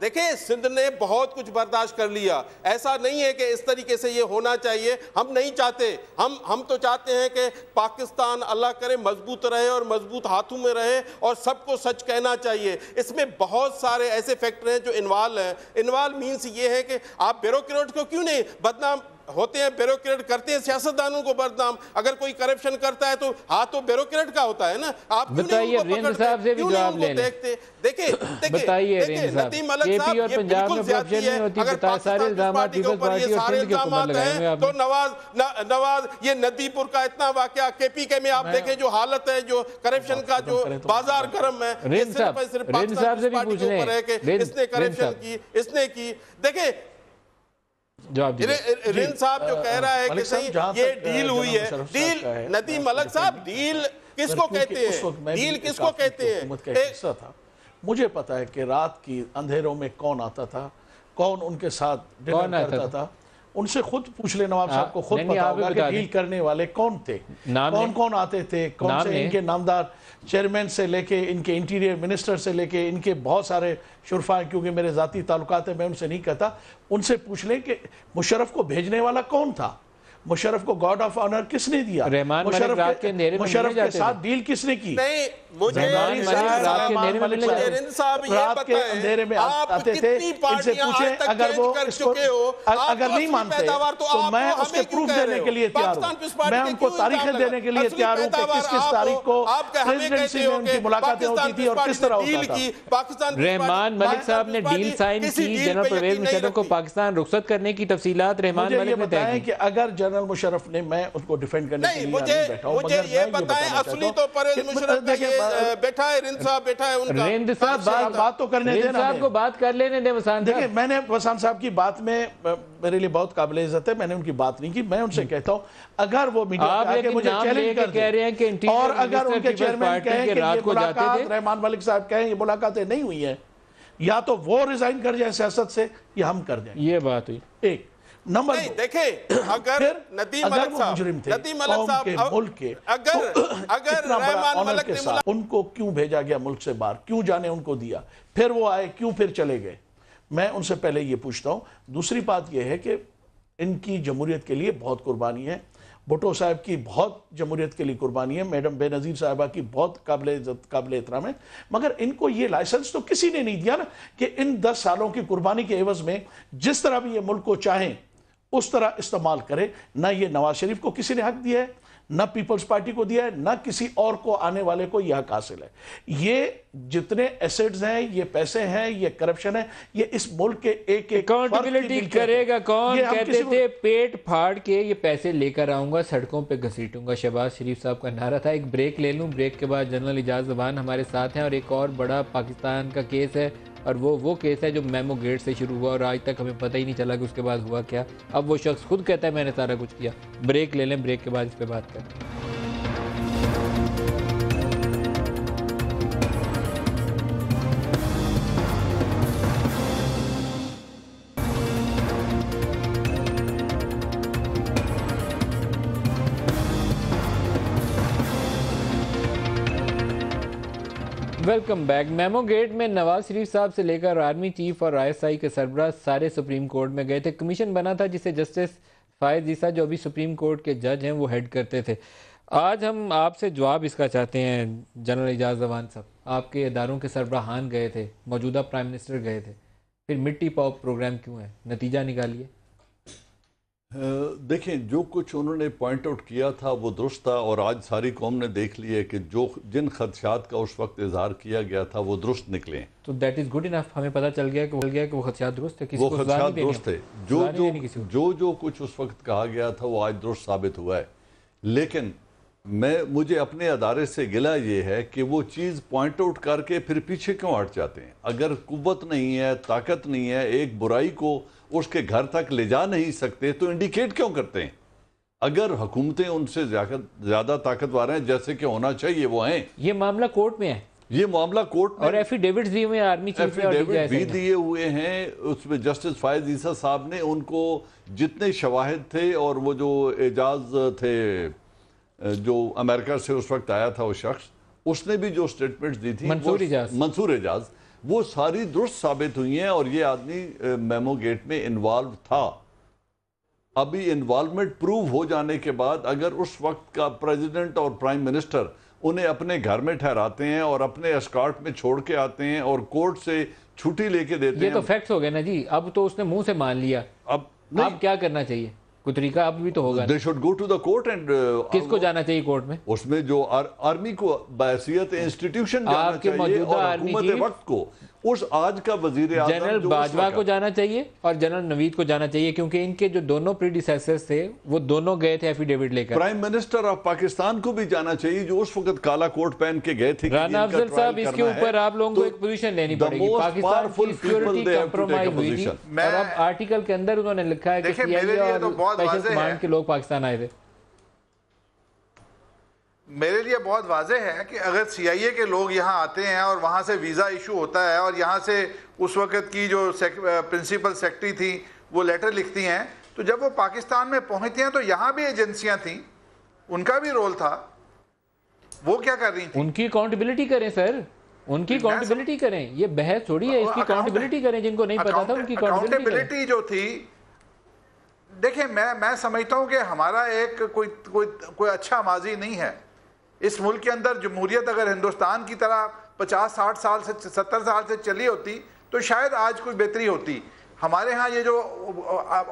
देखें, सिंध ने बहुत कुछ बर्दाश्त कर लिया, ऐसा नहीं है कि इस तरीके से ये होना चाहिए। हम नहीं चाहते, हम तो चाहते हैं कि पाकिस्तान अल्लाह करे मजबूत रहे और मजबूत हाथों में रहे, और सबको सच कहना चाहिए। इसमें बहुत सारे ऐसे फैक्टर हैं जो इन्वॉल्व हैं। इन्वॉल्व मीन्स ये है कि आप ब्यूरोक्रेट को क्यों नहीं बदनाम होते हैं, ब्यूरोक्रेट करते हैं सियासतदानों को बदनाम। अगर कोई करप्शन करता है तो हाथ तो ब्यूरोक्रेट का होता है ना। आप बताइए रेंज साहब से भी जवाब ले लें। देखिए बताइए रेंज साहब, KP और पंजाब में करप्शन नहीं होती, बता सारे इल्जाम पीपल्स पार्टी और सिंध के ऊपर लगाए हुए आपने। तो नवाज ये नदीपुर का इतना वाकया, KPK में आप देखें जो हालत है, जो करप्शन का जो बाजार गर्म है, रेंज साहब से भी पूछ रहे हैं, इसने करप्शन की, इसने की। देखें, रिंद साहब जो कह रहा है कि सही ये डील हुई है, डील नदीम मलिक साहब, डील किसको कहते हैं? डील किसको कहते हैं? मुझे पता है कि रात की अंधेरों में कौन आता था, कौन उनके साथ डिनर करता था। उनसे खुद पूछ ले, नवाब साहब को खुद पता होगा कि डील करने वाले कौन थे, कौन कौन आते थे, कौन से इनके नामदार चेयरमैन से लेके इनके इंटीरियर मिनिस्टर से लेके इनके बहुत सारे शुरफा, क्योंकि मेरे ज़ाती ताल्लुकात है, मैं उनसे नहीं कहता। उनसे पूछ लें कि मुशर्रफ को भेजने वाला कौन था, मुशर्रफ को गॉड ऑफ ऑनर किसने दिया, मुशर्रफ के साथ डील किसने की? नहीं, मुझे रात के अंधेरे में आते थे, इनसे पूछे। अगर वो इसको अगर नहीं मानते तो मैं उसके प्रूफ देने के लिए तैयार हूँ, मैं उनको तारीखें देने के लिए तैयार हूँ कि किस किस तारीख को प्रेसिडेंसी में उनकी मुलाकातें होती थी और किस तरह होता था। रहमान मलिक साहब ने डील साइन की, जनरल परवेज मुशर्रफ को पाकिस्तान रुखसत करने की तफसीलात रहमान मलिक ने तय की। कि अगर जनरल मुशर्रफ ने, मैं उसको डिफेंड करने के लिए नहीं बैठा हूं, मुझे ये बताएं, असली तो परवेज मुशर्रफ बैठा है, रिंद साहब बैठा है, उनका रिंद साहब बात तो करने दें, साहब को बात कर लेने दें। वसान देखिए, मैंने वसान साहब की बात में मेरे लिए बहुत काबिल इज्जत है, मैंने उनकी बात नहीं की। मैं उनसे कहता हूं, अगर वो मीडिया आके मुझे चैलेंज कह रहे हैं कि और अगर उनके चेयरमैन कहें कि ये मुलाकात, रहमान मलिक साहब कहें ये मुलाकातें नहीं हुई है, या तो वो रिजाइन कर जाए सियासत से या हम कर जाए। ये बात हुई। एक नंबर देखें, अगर नदीम मलिक साहब मुल्क के अगर रहमान मलिक के साथ उनको क्यों भेजा गया मुल्क से बाहर, क्यों जाने उनको दिया, फिर वो आए, क्यों फिर चले गए, मैं उनसे पहले ये पूछता हूं। दूसरी बात ये है कि इनकी जमहूरियत के लिए बहुत कुर्बानी है भुट्टो साहब की बहुत जमहूरियत के लिए कुर्बानी है, मैडम बेनज़ीर साहिबा की बहुत काबिल एहतराम है, मगर इनको ये लाइसेंस तो किसी ने नहीं दिया ना कि इन 10 सालों की कुर्बानी के एवज में जिस तरह भी ये मुल्क को चाहें उस तरह इस्तेमाल करे। ना ये नवाज शरीफ को किसी ने हक दिया है, ना पीपल्स पार्टी को दिया है, ना किसी और को आने वाले को यह हक हासिल है। ये जितने एसेट्स हैं, ये पैसे हैं, ये करप्शन है, ये इस मुल्क के एक अकाउंटेबिलिटी करेगा कौन? कहते थे पेट फाड़ के ये पैसे लेकर आऊंगा, सड़कों पे घसीटूंगा, शहबाज शरीफ साहब का नारा था। एक ब्रेक ले लूं, ब्रेक के बाद जनरल इजाज ज़बान हमारे साथ हैं और एक और बड़ा पाकिस्तान का केस है, और वो केस है जो मेमो गेट से शुरू हुआ और आज तक हमें पता ही नहीं चला कि उसके बाद हुआ क्या। अब वो शख्स खुद कहता है मैंने सारा कुछ किया। ब्रेक ले लें, ब्रेक के बाद इस पर बात करें। Welcome back. मेमो गेट में नवाज शरीफ साहब से लेकर आर्मी चीफ और ISI के सरबराह सारे सुप्रीम कोर्ट में गए थे। कमीशन बना था जिसे जस्टिस फायद ईसा जो अभी सुप्रीम कोर्ट के जज हैं वो हेड करते थे। आज हम आपसे जवाब इसका चाहते हैं जनरल इजाज़ ज़बान साहब, आपके इदारों के सरबराहान गए थे, मौजूदा प्राइम मिनिस्टर गए थे, फिर मिट्टी पाओ प्रोग्राम क्यों है? नतीजा निकालिए। देखें, जो कुछ उन्होंने पॉइंट आउट किया था वो दुरुस्त था और आज सारी कौम ने देख ली है कि जिन खदशात का उस वक्त इजहार किया गया था वो दुरुस्त निकले। तो दैट इज गुड इनफ। हमें पता चल गया कि वो खदशात दुरुस्त है। वो खदशात दुरुस्त थे। जो कुछ उस वक्त कहा गया था वो आज दुरुस्त साबित हुआ है। लेकिन मुझे अपने अदारे से गिला ये है कि वो चीज़ पॉइंट आउट करके फिर पीछे क्यों हट जाते हैं। अगर कुव्वत नहीं है, ताकत नहीं है, एक बुराई को उसके घर तक ले जा नहीं सकते तो इंडिकेट क्यों करते हैं? अगर हुकूमतें उनसे ज़्यादा ताकतवर हैं जैसे कि होना चाहिए वो हैं। ये मामला कोर्ट में है, ये मामला कोर्ट में, और एफिडेविट दिए हुए हैं आर्मी चीफ एफिडेविट भी दिए हुए हैं। उसमें जस्टिस फायद ईसा साहब ने उनको जितने शवाहिद थे और वो जो एजाज थे जो अमेरिका से उस वक्त आया था वो शख्स, उसने भी जो स्टेटमेंट्स दी थी, मंसूर एजाज, वो सारी दुरुस्त साबित हुई हैं और ये आदमी मेमो गेट में इन्वॉल्व था। अभी इन्वॉल्वमेंट प्रूव हो जाने के बाद अगर उस वक्त का प्रेसिडेंट और प्राइम मिनिस्टर उन्हें अपने घर में ठहराते हैं और अपने एस्कॉर्ट में छोड़ के आते हैं और कोर्ट से छुट्टी लेके देते हैं, ये तो फैक्ट्स हो गए ना जी। अब तो उसने मुंह से मान लिया, अब क्या करना चाहिए? कोई तरीका अब भी तो होगा। They should go to the court and किसको जाना चाहिए कोर्ट में? उसमें जो आर्मी को बहैसियत इंस्टीट्यूशन जाना चाहिए और हुकूमत वक्त को उस आज का वजीर आज़म जनरल बाजवा को जाना चाहिए और जनरल नवीद को जाना चाहिए, क्योंकि इनके जो दोनों प्रीडिसेसर्स थे वो दोनों गए थे एफिडेविट लेकर। प्राइम मिनिस्टर ऑफ पाकिस्तान को भी जाना चाहिए जो उस वक्त काला कोट पहन के गए थे। राना अफजल साहब, इसके ऊपर आप लोगों को एक पोजीशन लेनी पड़ेगी। पाकिस्तान की सिक्योरिटी कंप्रोमाइज हुई थी और अब आर्टिकल के अंदर उन्होंने लिखा है कि CIA और स्पेशल कमांड के लोग पाकिस्तान आए थे। मेरे लिए बहुत वाज़ेह है कि अगर CIA के लोग यहाँ आते हैं और वहाँ से वीज़ा इशू होता है और यहाँ से उस वक़्त की जो प्रिंसिपल सेक्रेटरी थी वो लेटर लिखती हैं, तो जब वो पाकिस्तान में पहुँचती हैं तो यहाँ भी एजेंसियाँ थीं, उनका भी रोल था। वो क्या कर रही थी? उनकी अकाउंटेबिलिटी करें सर, उनकी अकाउंटेबिलिटी करें। ये बहस थोड़ी है, इसकी अकाउंटेबिलिटी करें। जिनको नहीं पता था उनकी अकाउंटेबिलिटी जो थी, देखिए मैं समझता हूँ कि हमारा एक कोई अच्छा माजी नहीं है इस मुल्क के अंदर। जमहूरियत अगर हिंदुस्तान की तरह 50-60 साल से 70 साल से चली होती तो शायद आज कोई बेहतरी होती। हमारे यहाँ ये जो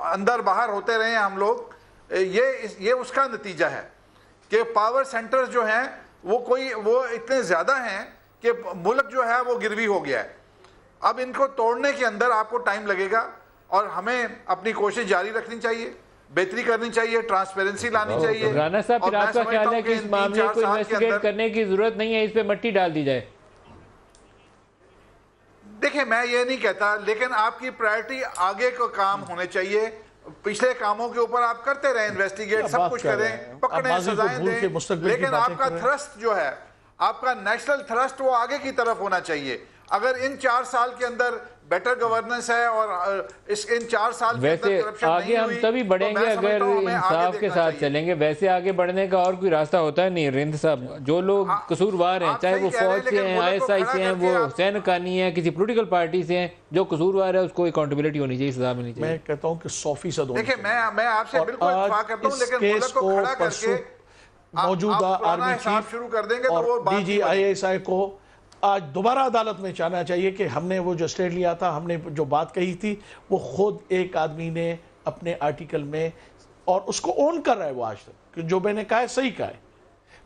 अंदर बाहर होते रहे हैं हम लोग, ये उसका नतीजा है कि पावर सेंटर्स जो हैं वो इतने ज़्यादा हैं कि मुल्क जो है वो गिरवी हो गया है। अब इनको तोड़ने के अंदर आपको टाइम लगेगा और हमें अपनी कोशिश जारी रखनी चाहिए, बेहतरी करनी चाहिए, ट्रांसपेरेंसी लानी चाहिए। राना साहब, फिर आपका ख्याल है कि इस मामले को इन्वेस्टिगेट करने की जरूरत नहीं है, इस पे मट्टी डाल दी जाए? देखिए, मैं ये नहीं कहता, लेकिन आपकी प्रायोरिटी आगे का काम होने चाहिए। पिछले कामों के ऊपर आप करते रहे इन्वेस्टिगेट, सब कुछ करें, पकड़ें, सजाएं दें, लेकिन आपका थ्रस्ट जो है, आपका नेशनल थ्रस्ट वो आगे की तरफ होना चाहिए। अगर इन 4 साल के अंदर बेटर गवर्नेंस है और इन 4 साल के वैसे अंदर करप्शन आगे नहीं हम हुई, तभी तो बढ़ेंगे मैं अगर समझता हूं हमें आगे इंसाफ के देखना साथ चाहिए। चलेंगे। वैसे आगे बढ़ने का और कोई रास्ता होता है नहीं रिंद साहब। जो लोग कसूरवार हैं, आप चाहे सही वो कह रहे हैं, फौज से लेकिन हैं, मुल्क को ISI खड़ा से हैं, करके वो आप- सैन कानी हैं, किसी पोलिटिकल पार्टी से हैं, जो कसूरवार है उसको अकाउंटेबिलिटी होनी चाहिए, सजा मिलनी चाहिए। मैं कहता हूँ कि 100% देखिए मैं आपसे और बिल्कुल आज इत्तेफाक करता हूं, इस लेकिन केस मुल्क को को खड़ा करके परसों आप मौजूदा पुराना आर्मी हिसाब चीफ शुरू कर देंगे तो और वो बात नहीं DG बनेगी। ISI को आज दोबारा अदालत में जाना चाहिए कि हमने वो जो स्टेट लिया था, हमने जो बात कही थी, वो खुद एक आदमी ने अपने आर्टिकल में, और उसको ओन कर रहा है वो आज तक कि जो मैंने कहा है सही कहा है।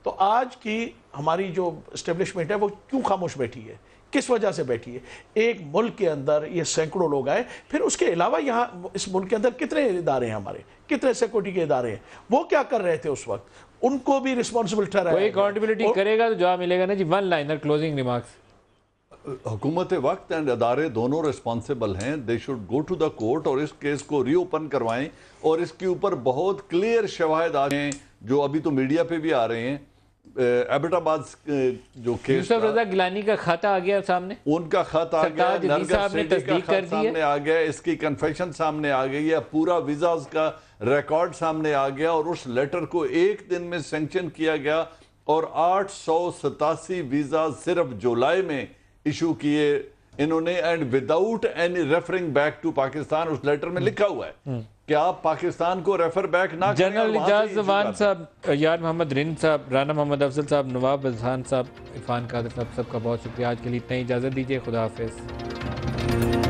तो आज की हमारी जो इस्टेब्लिशमेंट है वो क्यों खामोश बैठी है, किस वजह से बैठी है? एक मुल्क के अंदर ये सैकड़ों लोग आए, फिर उसके अलावा यहाँ इस मुल्क के अंदर कितने इदारे हैं हमारे, कितने सिक्योरिटी के इदारे हैं, वो क्या कर रहे थे उस वक्त? उनको भी रिस्पॉन्सिबल ठहराया कोई गया। अकाउंटेबिलिटी और- करेगा तो जवाब मिलेगा ना जी। One liner closing remarks. हुकूमत वक्त एंड अदारे दोनों रिस्पॉन्सिबल हैं। They should go to the court और इस केस को रीओपन करवाएं, और इसके ऊपर बहुत क्लियर शवाहिद आ हैं जो अभी तो मीडिया पे भी आ रहे हैं। एबटाबाद जो केस यूसुफ रजा गिलानी का खाता आ गया सामने, उनका खत आ गया, सरताज अजीज साहब ने सेठी का तस्दीक खत कर दी है। सामने आ गया, इसकी कन्फेशन सामने आ गई है, पूरा वीजाज का रिकॉर्ड सामने आ गया, और उस लेटर को एक दिन में सैंक्शन किया गया, और 887 वीजा सिर्फ जुलाई में इशू किए इन्होंने, and without any referring back to Pakistan. उस लेटर में लिखा हुआ है कि आप पाकिस्तान को रेफर बैक ना करें, जनरल वहां से इजाज issue जवान कर दें। साहब, यार मोहम्मद रिंद साहब, राना मोहम्मद अफजल साहब, नवाब अजहान साहब, इरफान कादर साहब, सबका बहुत शुक्रिया। आज के लिए इतना ही इजाज़त दीजिए। खुदा हाफिज़।